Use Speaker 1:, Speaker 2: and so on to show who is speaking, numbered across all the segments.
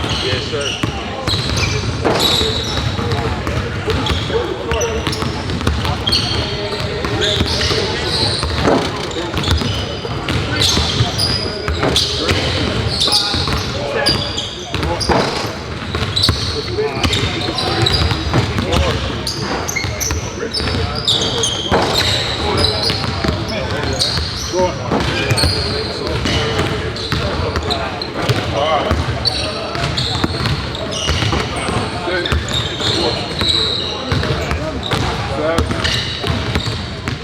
Speaker 1: Yes, sir.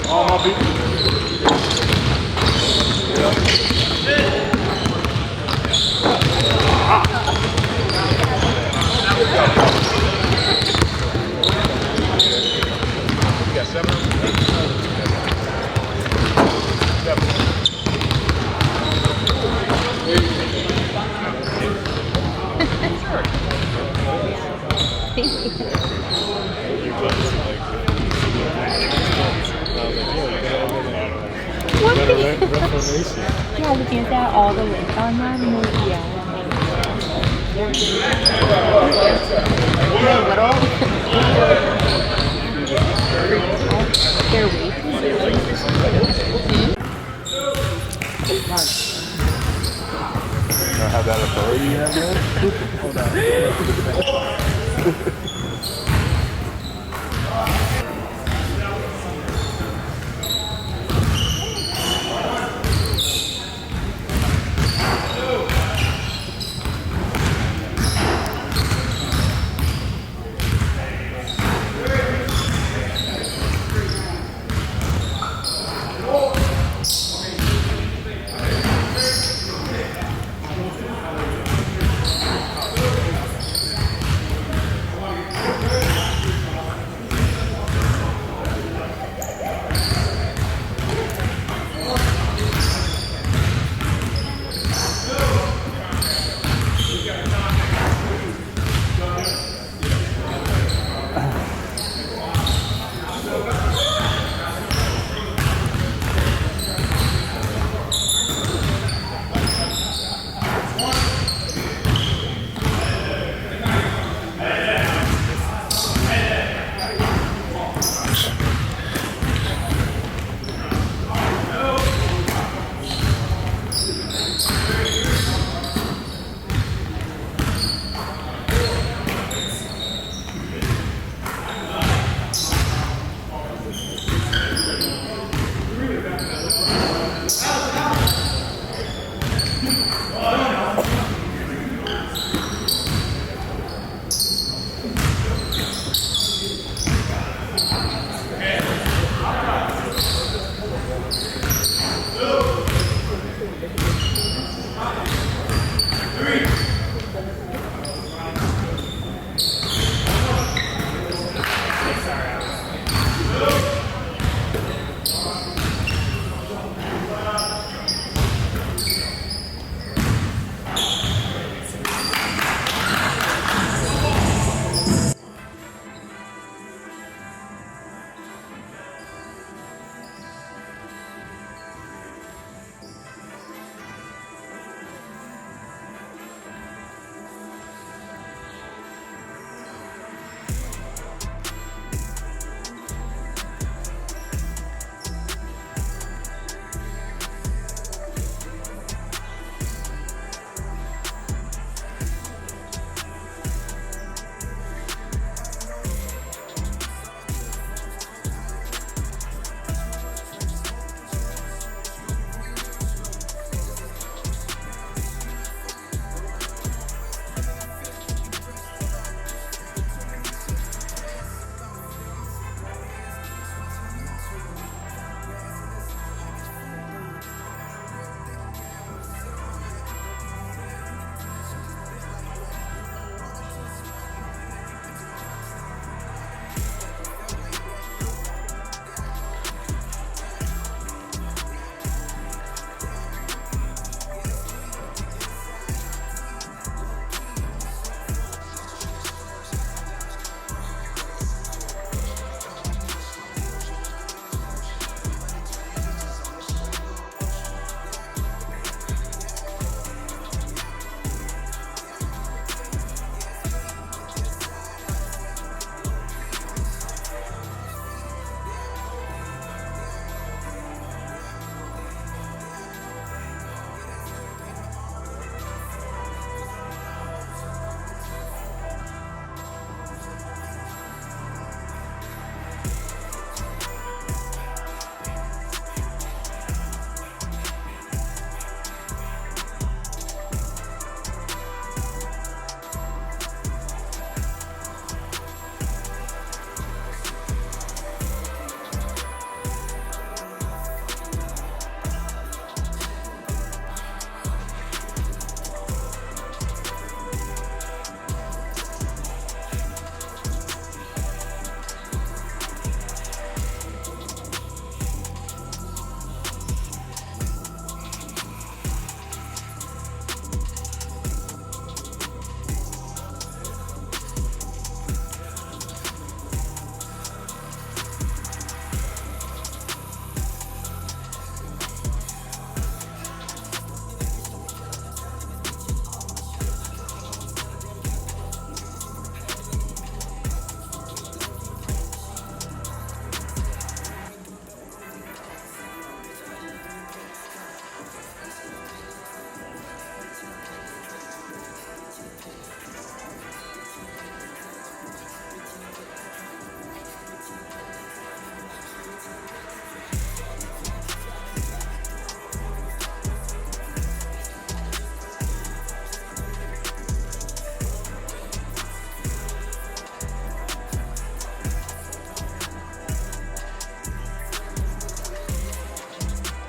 Speaker 2: All my people.
Speaker 1: Yeah, 7. 7.
Speaker 3: Yeah, looking at that all the way on that movie. Yeah. They're way too
Speaker 2: I have that authority you have, man? Hold on.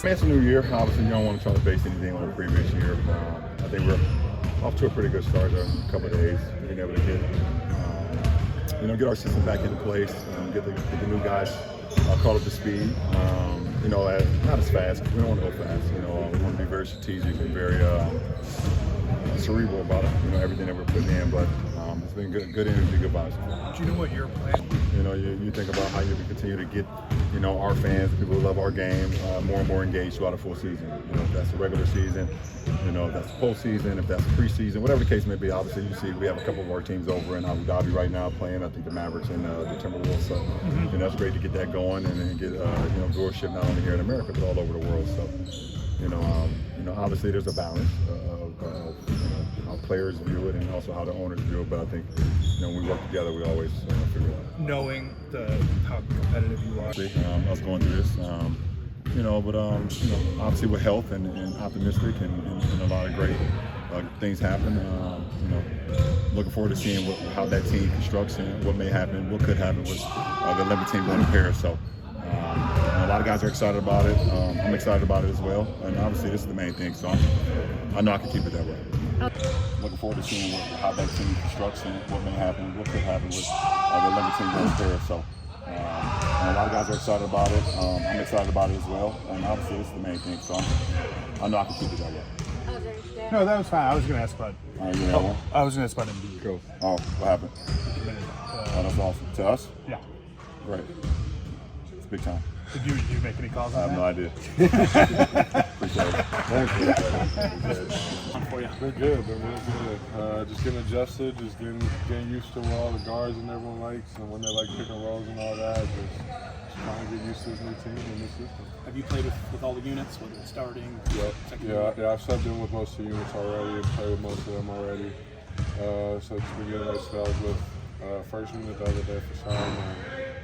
Speaker 2: It's a new year. Obviously, you don't want to try to base anything on the previous year. I think we're off to a pretty good start there. A couple of days, being able to get our system back into place, get the new guys caught up to speed. Not as fast. We don't want to go fast. We want to be very strategic and very cerebral about it. Everything that we're putting in, but it's been good energy, good vibes.
Speaker 1: Do you know what your plan?
Speaker 2: You think about how you can continue to get, our fans, people who love our game, more and more engaged throughout a full season. If that's the regular season, if that's the postseason, if that's the preseason, whatever the case may be. Obviously, you see we have a couple of our teams over in Abu Dhabi right now playing. I think the Mavericks and the Timberwolves. So, that's great to get that going and then get, viewership not only here in America but all over the world. So, obviously there's a balance of how players view it and also how the owners view it. But I think, when we work together, we always figure it out.
Speaker 1: Knowing how competitive you are.
Speaker 2: Us going through this, obviously with health and optimistic and a lot of great things happen. Looking forward to seeing how that team constructs and what may happen, what could happen with the Olympic team going to Paris. So. A lot of guys are excited about it. I'm excited about it as well. And obviously, this is the main thing. So I know I can keep it that way. Looking forward to seeing how that team constructs and what may happen, what could happen with the Olympic team going there. So a lot of guys are excited about it. I'm excited about it as well. And obviously, this is the main thing. So I know I can keep it that way.
Speaker 1: No, that was fine. I was going to ask about. I was going to ask about Embiid.
Speaker 2: Cool. Oh, what happened? That's awesome. To us?
Speaker 1: Yeah.
Speaker 2: Great. It's big time.
Speaker 1: Did you make any calls on
Speaker 2: that? I have no idea. Appreciate it. Thank you.
Speaker 4: Been good. Been real good. Just getting adjusted, just getting used to what all the guards and everyone likes, and when they like pick and rolls and all that. Just trying to get used to this new team and this system.
Speaker 5: Have you played with all the units, whether it's starting?
Speaker 4: Yeah. I've subbed in with most of the units already and played with most of them already. So it's been getting nice spells with first unit the other day for some.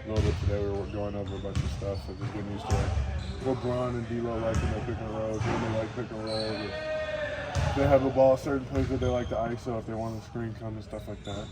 Speaker 4: A little bit today we were going over a bunch of stuff, so just getting used to what Bron and D-Lo like when they pick and rolls, when they like pick and rolls. If they have the ball certain places they like to ISO, if they want the screen come and stuff like that.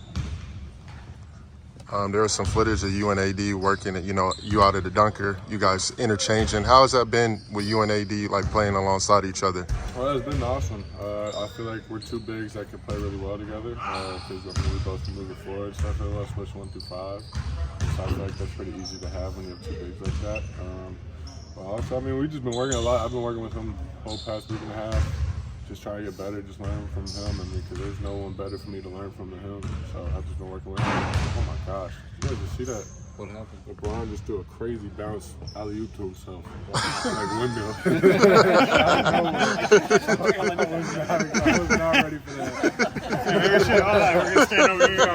Speaker 6: There was some footage of you and AD working at, you out at the dunker, you guys interchanging. How has that been with you and AD, like playing alongside each other?
Speaker 4: Well, it's been awesome. I feel like we're two bigs that can play really well together because we both can move it forward. So I feel like switch 1 through 5. So I feel like that's pretty easy to have when you have two bigs like that. But also, we've just been working a lot. I've been working with him the whole past week and a half. Just trying to get better, just learning from him. Because there's no one better for me to learn from than him. So I've just been working with him. Oh my gosh. You guys just see that? What happened? LeBron just threw a crazy bounce alley-oop to himself. Like windmill. I was not ready for that.
Speaker 1: We're going to stand over here.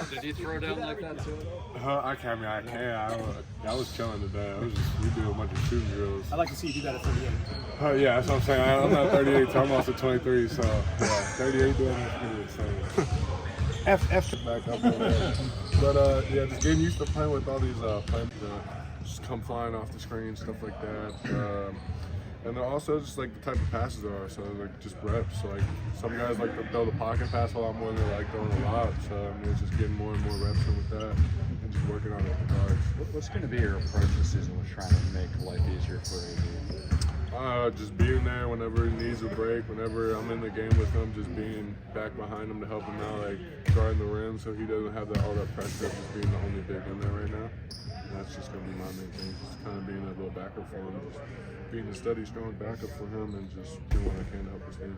Speaker 7: Did you throw down like that too?
Speaker 4: I can. I was chilling today. We do a bunch of shooting drills.
Speaker 5: I'd like to see you do that at 38.
Speaker 4: Yeah, that's what I'm saying. I'm not 38, so I'm also 23. So yeah, 38 doing that good. So F back up over there. But just getting used to playing with all these players that just come flying off the screen, stuff like that. And then also just like the type of passes there are, so like just reps. So like some guys like to throw the pocket pass a lot more than they like throwing a lot. So it's just getting more and more reps in with that and just working on it with the guards.
Speaker 7: What's going to be your approach this season with trying to make life easier for AD?
Speaker 4: Just being there whenever he needs a break, whenever I'm in the game with him, just being back behind him to help him out, like guarding the rim so he doesn't have all that pressure of just being the only big in there right now. And that's just going to be my main thing, just kind of being a little backup for him, just being a steady, strong backup for him and just doing what I can to help his team.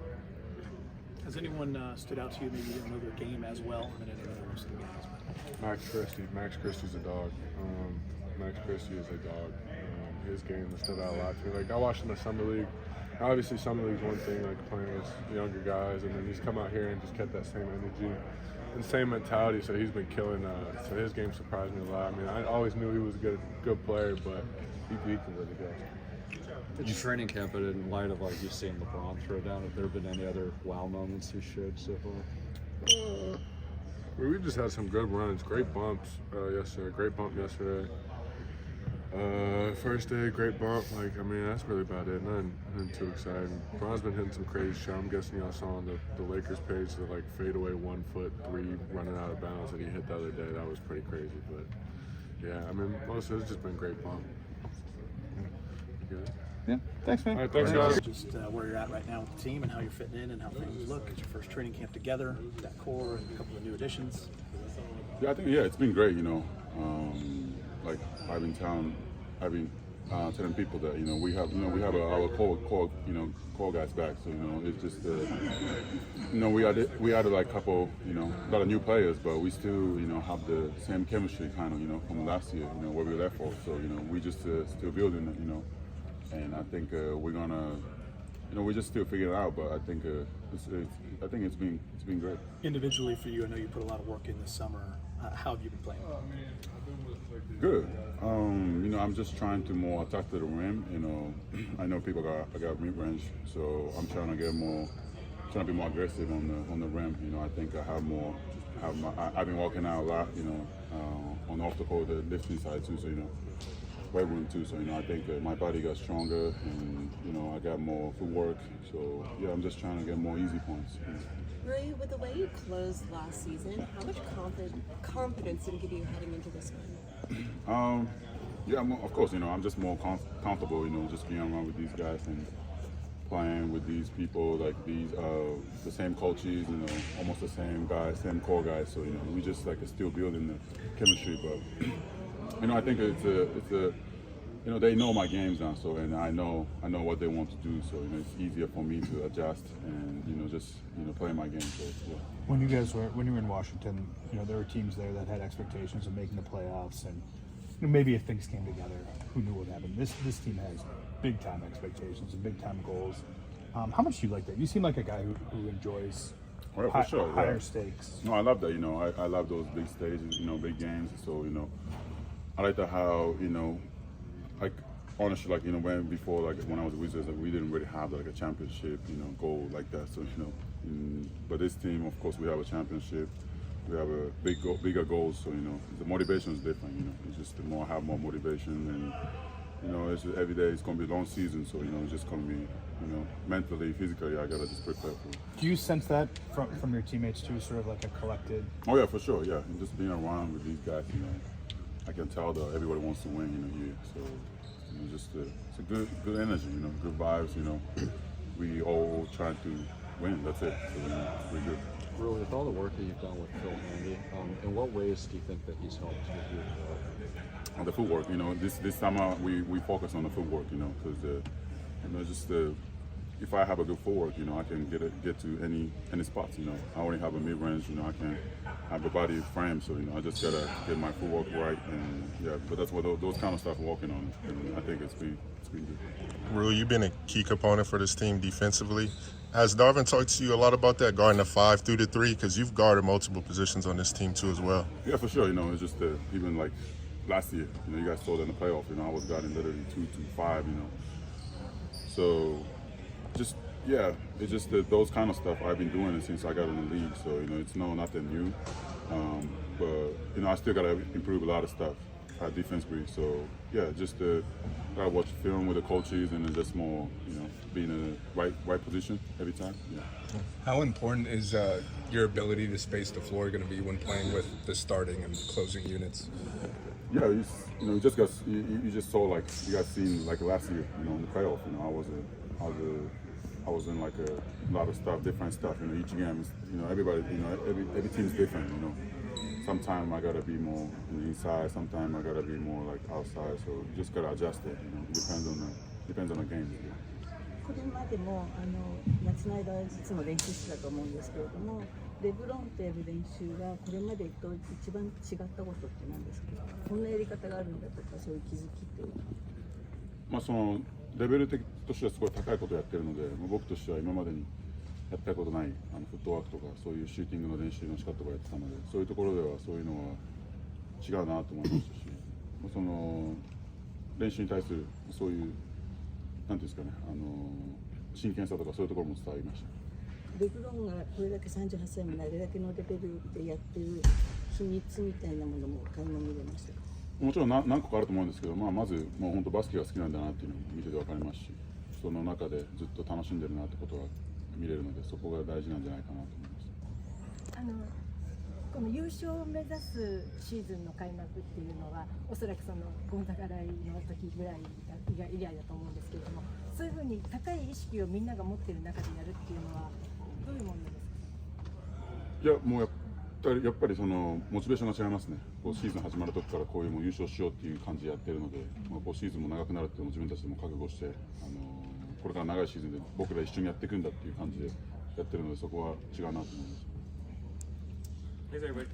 Speaker 5: Has anyone stood out to you, maybe you don't know their game as well, than anyone else in the game?
Speaker 4: Max Christie's a dog. Max Christie is a dog. His game has stood out a lot to me. Like I watched him in the summer league. Obviously, summer league's one thing, like playing with younger guys, and then he's come out here and just kept that same energy and same mentality. So he's been killing. So his game surprised me a lot. I always knew he was a good player, but he can really go.
Speaker 7: Did you training camp it in light of like you seeing LeBron throw down? Have there been any other wow moments you showed so far?
Speaker 4: We just had some good runs, great bumps yesterday. Great bump yesterday. First day, great bump. That's really about it. Nothing too exciting. Bron's been hitting some crazy shots. I'm guessing y'all saw on the Lakers page the fadeaway 1 foot 3 running out of bounds that he hit the other day. That was pretty crazy. But yeah, most of it's just been great bump. good.
Speaker 1: Yeah, thanks, man.
Speaker 4: All right, thanks, guys.
Speaker 5: Just where you're at right now with the team and how you're fitting in and how things look. It's your first training camp together, that core, and a couple of new additions.
Speaker 2: Yeah, I think it's been great. Like I've been telling people that we have our core guys back. So it's just we added like a couple a lot of new players, but we still have the same chemistry kind of from last year where we were there for. So we just still building it and I think we're gonna we're just still figuring it out. But I think it's been great.
Speaker 5: Individually for you, I know you put a lot of work in this summer. How have you been playing?
Speaker 2: Good. I'm just trying to more attack to the rim. I know people got mid-range, so I'm trying to be more aggressive on the rim. I think I have more. I've been working out a lot. On off the court, the lifting side too. So weight room too. So I think my body got stronger, and I got more footwork. So yeah, I'm just trying to get more easy points.
Speaker 8: Rui, with the way you closed last season, how much confidence did it give you heading into this one?
Speaker 2: Yeah, of course. I'm just more comfortable. Just being around with these guys and playing with these people, like these the same coaches. Almost the same guys, same core guys. So we just like still building the chemistry. But I think it's a they know my games now. So and I know what they want to do. So it's easier for me to adjust and just play my game. So yeah.
Speaker 1: When you were in Washington, there were teams there that had expectations of making the playoffs, and maybe if things came together, who knew what happened. This team has big time expectations and big time goals. How much do you like that? You seem like a guy who enjoys
Speaker 2: for sure,
Speaker 1: higher stakes.
Speaker 2: No, I love that. I love those big stages, big games. So I like that how like honestly, like when I was a Wizards, like, we didn't really have like a championship goal like that. So but this team, of course, we have a championship. We have a bigger goals. So the motivation is different. It's just have more motivation, and it's every day. It's gonna be a long season, so it's just gonna be mentally, physically, I gotta just prepare for it.
Speaker 1: Do you sense that from your teammates too, sort of like a collected?
Speaker 2: Oh yeah, for sure. Yeah, and just being around with these guys, I can tell that everybody wants to win here. So just it's a good energy, good vibes. We all trying to win. That's it. So it's pretty good.
Speaker 7: Really, with all the work that you've done with Phil Handy, in what ways do you think that he's helped with your development?
Speaker 2: On the footwork, this summer we focus on the footwork, because just if I have a good footwork, I can get to any spots. I only have a mid range, I can have a body frame, so I just gotta get my footwork right, and yeah. But that's what those kind of stuff we're working on, and I think it's been good.
Speaker 6: Rui, you've been a key component for this team defensively. Has Darvin talked to you a lot about that, guarding the 5 through the 3? Because you've guarded multiple positions on this team too as well.
Speaker 2: Yeah, for sure. It's just even like last year, you guys saw that in the playoff. I was guarding literally 2 to 5. So just yeah, it's just those kind of stuff I've been doing it since I got in the league. So it's nothing new. But I still gotta improve a lot of stuff defensively. So yeah, just gotta watch film with the coaches and then just more being in the right position every time. Yeah.
Speaker 9: How important is your ability to space the floor going to be when playing with the starting and closing units?
Speaker 2: Yeah, you just saw like you guys seen like last year, in the playoff. I was in like a lot of stuff, different stuff. Each game is, everybody, every team's different. Sometimes I gotta be more on the inside. Sometimes I gotta be more like outside. So you just gotta adjust it. Depends on the game. Yeah.
Speaker 10: これまでも夏の間いつも練習してたと思うんですけれども、レブロンとやる練習がこれまでと一番違ったことって何ですか？こんなやり方があるんだとかそういう気づきっていうのは。
Speaker 2: そのレベル的としてはすごい高いことをやってるので、僕としては今までにやったことないフットワークとかそういうシューティングの練習の仕方とかやってたので、そういうところではそういうのは違うなと思いましたし、その練習に対するそういうなんていうんですかね、真剣さとかそういうところも伝わりました。
Speaker 10: レブロンがこれだけ38歳まであれだけのレベルでやってる秘密みたいなものも垣間見れましたか？
Speaker 2: もちろん何個かあると思うんですけど、まずもう本当バスケが好きなんだなっていうのを見てて分かりますし、その中でずっと楽しんでるなってことが見れるので、そこが大事なんじゃないかなと思います。
Speaker 8: こ
Speaker 10: この優勝を目指すシーズンの開幕っていうのはおそらくそのゴンザガライの時ぐらい以来だと思うんですけれども、そういうふうに高い意識をみんなが持っている中でやるっていうのはどういうものですか？
Speaker 11: いやもうやっぱりそのモチベーションが違いますね。こうシーズン始まる時からこういうもう優勝しようっていう感じでやってるので、こうシーズンも長くなるっていうのを自分たちでも覚悟して、これから長いシーズンで僕ら一緒にやっていくんだっていう感じでやってるので、そこは違うなと思います。
Speaker 5: Thanks, everybody.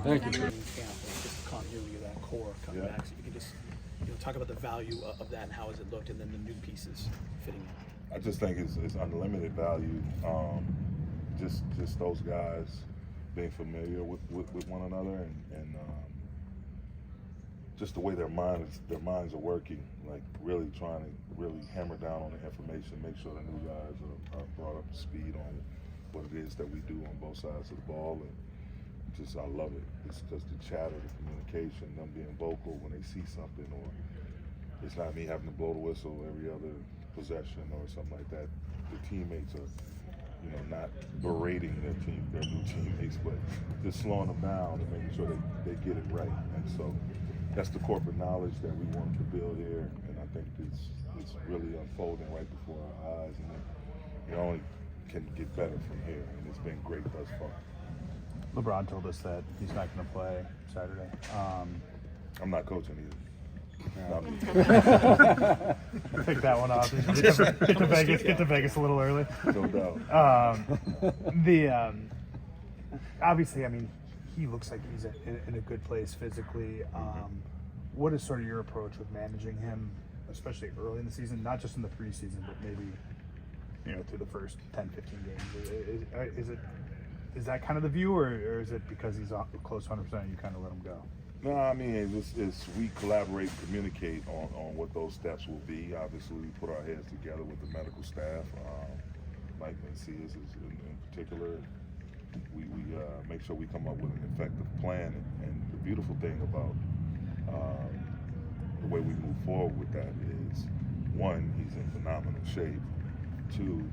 Speaker 5: Thank you. Just continuity of that core coming back. So you can just talk about the value of that and how has it looked, and then the new pieces fitting in.
Speaker 12: I just think it's unlimited value. Just those guys being familiar with one another and just the way their minds are working, like really trying to really hammer down on the information, make sure the new guys are brought up to speed on what it is that we do on both sides of the ball. And just I love it. It's just the chatter, the communication, them being vocal when they see something, or it's not me having to blow the whistle every other possession or something like that. The teammates are, not berating their new teammates, but just slowing them down and making sure they get it right. And so that's the corporate knowledge that we wanted to build here, and I think it's really unfolding right before our eyes, and it only can get better from here, and it's been great thus far.
Speaker 1: LeBron told us that he's not going to play Saturday.
Speaker 12: I'm not coaching either.
Speaker 1: Pick that one off. Get to Vegas a little early.
Speaker 12: No doubt.
Speaker 1: Obviously, I mean, he looks like he's in a good place physically. What is sort of your approach with managing him, especially early in the season, not just in the preseason, but maybe through the first 10, 15 games? Is that kind of the view, or is it because he's close to 100% you kind of let him go?
Speaker 12: No, I mean, it's we collaborate and communicate on what those steps will be. Obviously, we put our heads together with the medical staff, Mike Mencius in particular. We make sure we come up with an effective plan. And the beautiful thing about the way we move forward with that is, one, he's in phenomenal shape. Two,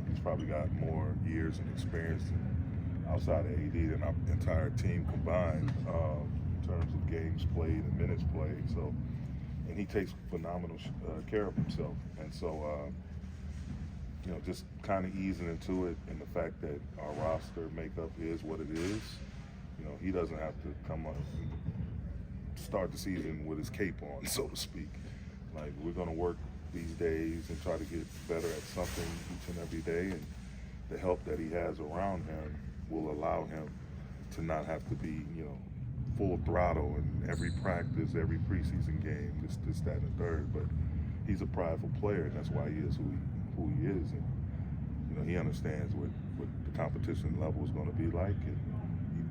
Speaker 12: he's probably got more years and experience outside of AD than our entire team combined in terms of games played and minutes played. So, and he takes phenomenal care of himself. And so, just kind of easing into it, and the fact that our roster makeup is what it is. He doesn't have to come up and start the season with his cape on, so to speak. Like, we're going to work these days and try to get better at something each and every day, and the help that he has around him will allow him to not have to be, full throttle in every practice, every preseason game, this, that, and third. But he's a prideful player, and that's why he is who he is. And he understands what the competition level is going to be like, and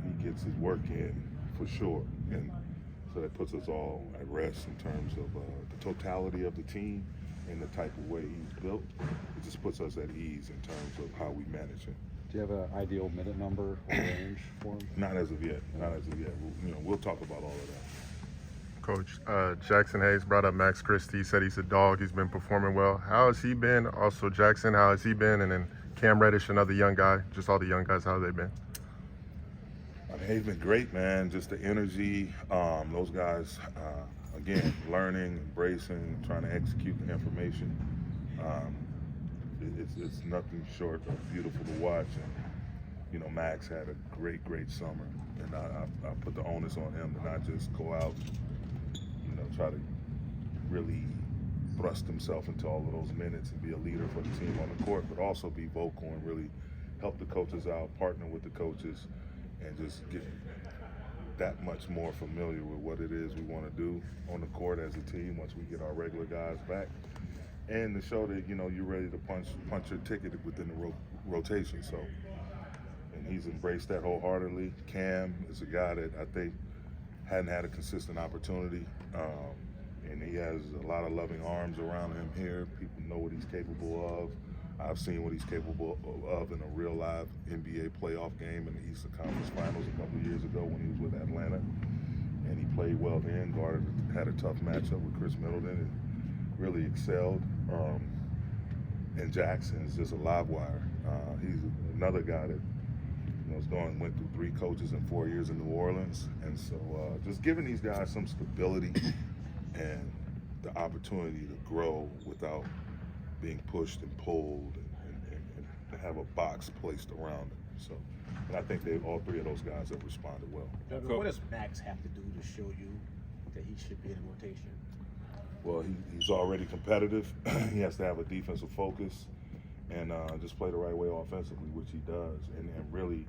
Speaker 12: he gets his work in for sure. And so that puts us all at rest in terms of the totality of the team and the type of way he's built. It just puts us at ease in terms of how we manage him.
Speaker 7: Do you have an ideal minute number or range for him?
Speaker 12: Not as of yet. We'll talk about all of that.
Speaker 6: Coach, Jaxson Hayes brought up Max Christie. He said he's a dog. He's been performing well. How has he been? Also, Jaxson, how has he been? And then Cam Reddish, another young guy. Just all the young guys, how have they been?
Speaker 12: I mean, he's been great, man. Just the energy. Those guys, again, learning, embracing, trying to execute the information. It's nothing short of beautiful to watch. And, Max had a great summer. And I put the onus on him to not just go out, try to really thrust himself into all of those minutes and be a leader for the team on the court, but also be vocal and really help the coaches out, partner with the coaches, and just get that much more familiar with what it is we want to do on the court as a team once we get our regular guys back. And to show that, you're ready to punch your ticket within the rotation. So, and he's embraced that wholeheartedly. Cam is a guy that I think hadn't had a consistent opportunity. And he has a lot of loving arms around him here. People know what he's capable of. I've seen what he's capable of in a real live NBA playoff game in the Eastern Conference Finals a couple of years ago when he was with Atlanta. And he played well then, had a tough matchup with Chris Middleton and really excelled. And Jaxson is just a live wire. He's another guy that went through 3 coaches in 4 years in New Orleans, and so just giving these guys some stability and the opportunity to grow without being pushed and pulled and have a box placed around them. So, and I think all 3 of those guys have responded well.
Speaker 5: What does Max have to do to show you that he should be in rotation?
Speaker 12: Well, he's already competitive. He has to have a defensive focus and just play the right way offensively, which he does, and really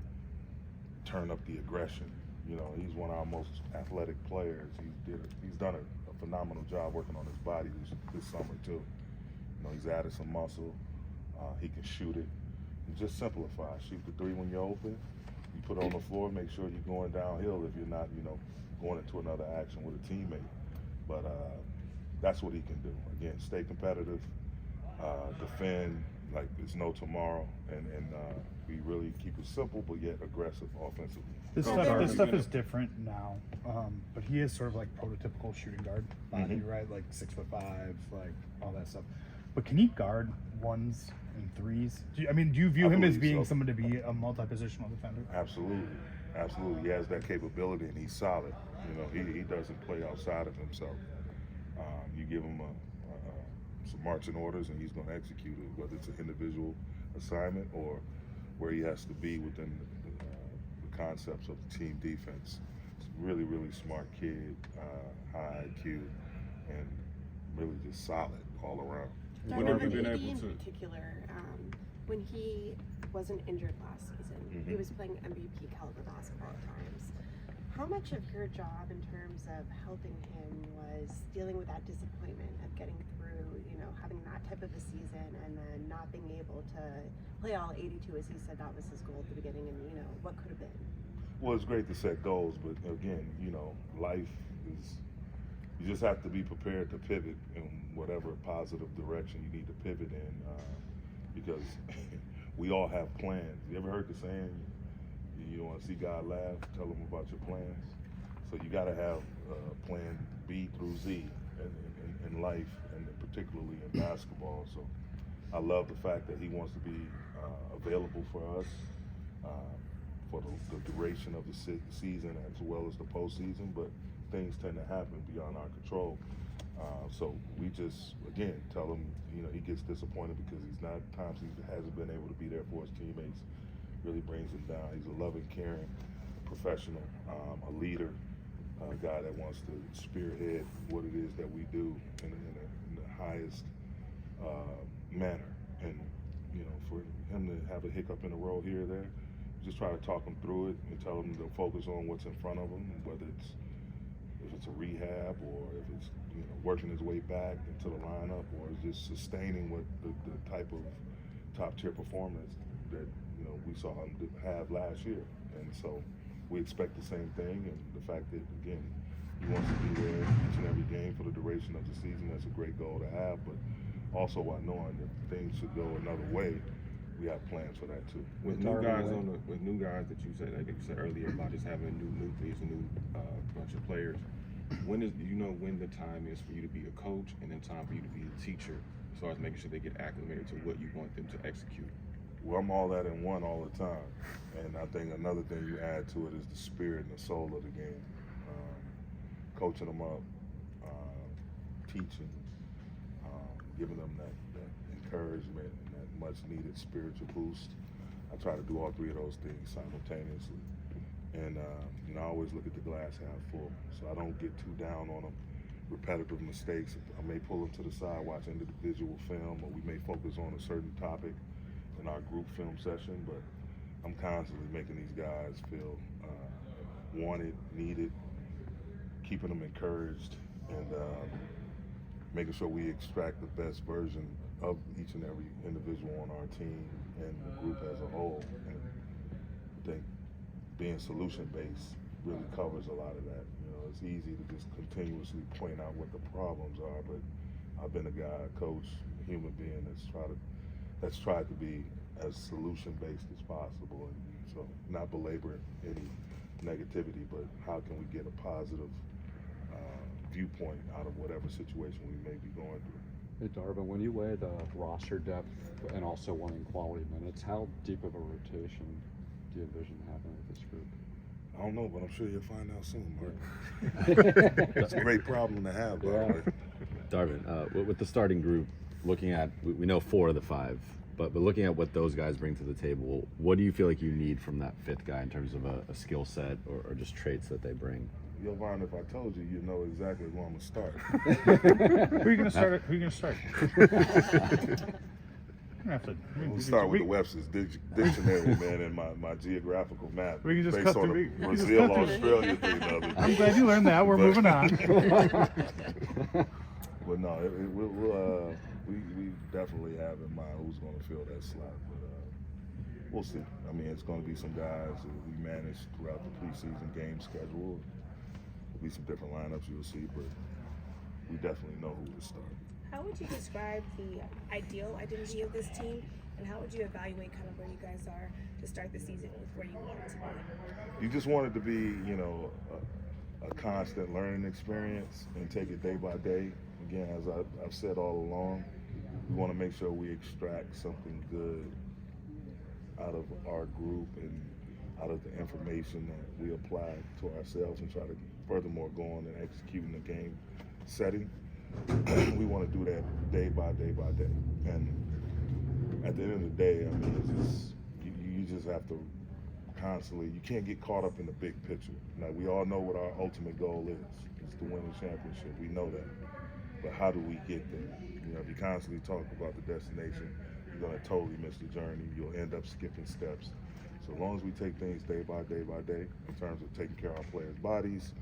Speaker 12: turn up the aggression. You know, he's one of our most athletic players. He's done a phenomenal job working on his body this summer too. You know, he's added some muscle. He can shoot it. And just simplify. Shoot the 3 when you're open. You put it on the floor. Make sure you're going downhill if you're not, going into another action with a teammate. But that's what he can do. Again, stay competitive, defend like there's no tomorrow, and we really keep it simple but yet aggressive offensively.
Speaker 1: This stuff is different now, but he is sort of like prototypical shooting guard body, right? Like 6'5", like all that stuff. But can he guard 1s and 3s? Do you view him as being someone to be a multi-positional defender?
Speaker 12: Absolutely. He has that capability, and he's solid. You know, he doesn't play outside of himself. You give him some marching orders, and he's going to execute it, whether it's an individual assignment or where he has to be within the concepts of the team defense. He's a really, really smart kid, high IQ, and really just solid all around.
Speaker 8: When have you been able to? In particular, when he wasn't injured last season, he was playing MVP caliber basketball at times. How much of your job in terms of helping him was dealing with that disappointment of getting through, having that type of a season and then not being able to play all 82, as he said that was his goal at the beginning, and what could have been?
Speaker 12: Well, it's great to set goals, but again, life is, you just have to be prepared to pivot in whatever positive direction you need to pivot in, because we all have plans. You ever heard the saying, you don't want to see God laugh, tell him about your plans? So you got to have plan B through Z in life, and particularly in basketball. So I love the fact that he wants to be available for us for the duration of the season as well as the postseason, but things tend to happen beyond our control. So we just, again, tell him, he gets disappointed because times he hasn't been able to be there for his teammates. Really brings him down. He's a loving, caring professional, a leader, a guy that wants to spearhead what it is that we do in the highest manner. And for him to have a hiccup in the road here or there, just try to talk him through it and tell him to focus on what's in front of him, whether if it's a rehab or if it's working his way back into the lineup, or just sustaining what the type of top tier performance that we saw him have last year. And so we expect the same thing, and the fact that, again, he wants to be there each and every game for the duration of the season, that's a great goal to have. But also while knowing that things should go another way, we have plans for that too.
Speaker 13: With new guys that you said earlier about just having a new nucleus, a new bunch of players, when the time is for you to be a coach and then time for you to be a teacher, as far as making sure they get acclimated to what you want them to execute?
Speaker 12: Well, I'm all that in one all the time, and I think another thing you add to it is the spirit and the soul of the game. Coaching them up, teaching, giving them that encouragement and that much needed spiritual boost. I try to do all 3 of those things simultaneously, and I always look at the glass half full, so I don't get too down on them. Repetitive mistakes, I may pull them to the side, watch individual film, or we may focus on a certain topic in our group film session, but I'm constantly making these guys feel wanted, needed, keeping them encouraged, and making sure we extract the best version of each and every individual on our team and the group as a whole. And I think being solution-based really covers a lot of that. It's easy to just continuously point out what the problems are, but I've been a guy, a coach, a human being that's tried to be as solution-based as possible, and so not belabor any negativity, but how can we get a positive viewpoint out of whatever situation we may be going through.
Speaker 7: Hey Darvin, when you weigh the roster depth and also wanting quality minutes, how deep of a rotation do you division happen with this group?
Speaker 12: I don't know, but I'm sure you'll find out soon, Mark. That's a great problem to have, by the way.
Speaker 14: Darvin, with the starting group, looking at, we know 4 of the 5, but looking at what those guys bring to the table, what do you feel like you need from that 5th guy in terms of a skill set or just traits that they bring?
Speaker 12: Yvonne, if I told you, you'd know exactly where I'm going to start.
Speaker 1: Who are you going to start? Who are you going to start?
Speaker 12: We'll start with the Webster's Dictionary, man, and my geographical map.
Speaker 1: We can just
Speaker 12: based
Speaker 1: cut
Speaker 12: on
Speaker 1: through.
Speaker 12: the Brazil, Australia thing. Of it.
Speaker 1: I'm glad you learned that. We're moving on.
Speaker 12: But no, we definitely have in mind who's going to fill that slot. But we'll see. I mean, it's going to be some guys that we manage throughout the preseason game schedule. There'll be some different lineups you'll see, but we definitely know who to start.
Speaker 15: How would you describe the ideal identity of this team, and how would you evaluate kind of where you guys are to start the season with where you want it to be?
Speaker 12: You just want it to be, a constant learning experience and take it day by day. Again, as I've said all along, we want to make sure we extract something good out of our group and out of the information that we apply to ourselves and try to furthermore go on and executing the game setting. We want to do that day by day by day. And at the end of the day, I mean, it's just, you just have to constantly, you can't get caught up in the big picture. Now, we all know what our ultimate goal is. It's to win the championship. We know that. But how do we get there? If you constantly talk about the destination, you're going to totally miss the journey. You'll end up skipping steps. So as long as we take things day by day by day, in terms of taking care of our players' bodies,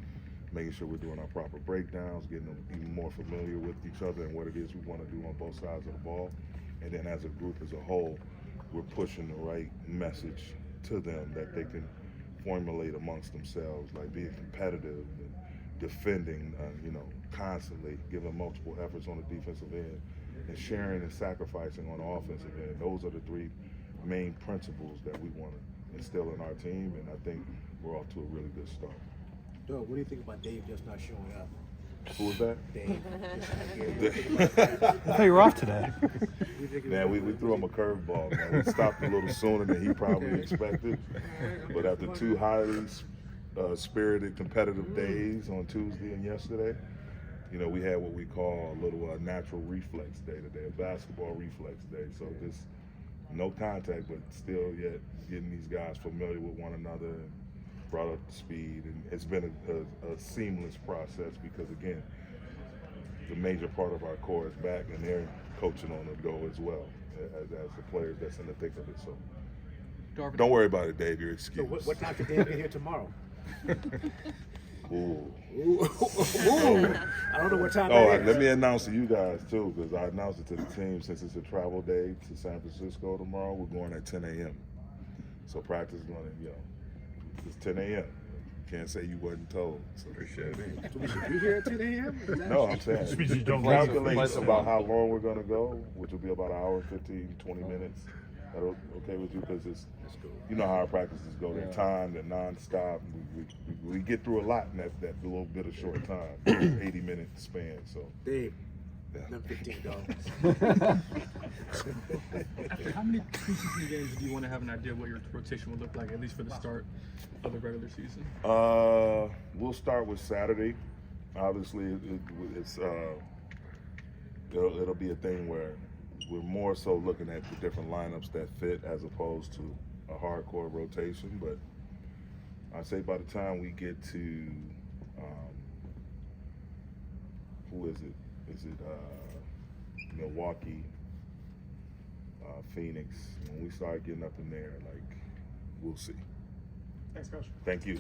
Speaker 12: making sure we're doing our proper breakdowns, getting them even more familiar with each other and what it is we want to do on both sides of the ball. And then as a group as a whole, we're pushing the right message to them that they can formulate amongst themselves, like being competitive and defending, constantly, giving multiple efforts on the defensive end, and sharing and sacrificing on the offensive end. Those are the 3 main principles that we want to instill in our team, and I think we're off to a really good start.
Speaker 5: Doug, what do you think about Dave just not showing up?
Speaker 12: Who was that?
Speaker 5: Dave.
Speaker 1: I thought you were off today.
Speaker 12: Man, we threw him a curveball, man. We stopped a little sooner than he probably expected. But after 2 highly spirited, competitive days on Tuesday and yesterday, we had what we call a little natural reflex day today, a basketball reflex day. So just no contact, but still yet getting these guys familiar with one another and brought up to speed. And it's been a seamless process because, again, the major part of our core is back and they're coaching on the go as well as the players that's in the thick of it. So
Speaker 5: Darvin,
Speaker 12: don't worry about it, Dave. You're excused.
Speaker 5: So what time should Dave get here tomorrow?
Speaker 12: Ooh.
Speaker 5: I don't know what time
Speaker 12: let me announce to you guys too, because I announced it to the team since it's a travel day to San Francisco tomorrow. We're going at 10 a.m. So practice is going to, it's 10 a.m. Can't say you wasn't told. So
Speaker 5: So we should be here at 10 a.m.?
Speaker 12: No, I'm saying calculate about how long we're going to go, which will be about an hour, 15, 20 minutes. That okay with you? Because it's, you know how our practices go. They're timed, they're nonstop. We get through a lot in that little bit of short time, 80-minute span. So
Speaker 5: Dave, them $15.
Speaker 16: How many preseason games do you want to have an idea what your rotation will look like, at least for the start of the regular season?
Speaker 12: We'll start with Saturday. Obviously, it'll be a thing where we're more so looking at the different lineups that fit as opposed to a hardcore rotation. But I'd say by the time we get to, who is it? Is it Milwaukee, Phoenix? When we start getting up in there, we'll see.
Speaker 5: Thanks, Coach.
Speaker 12: Thank you.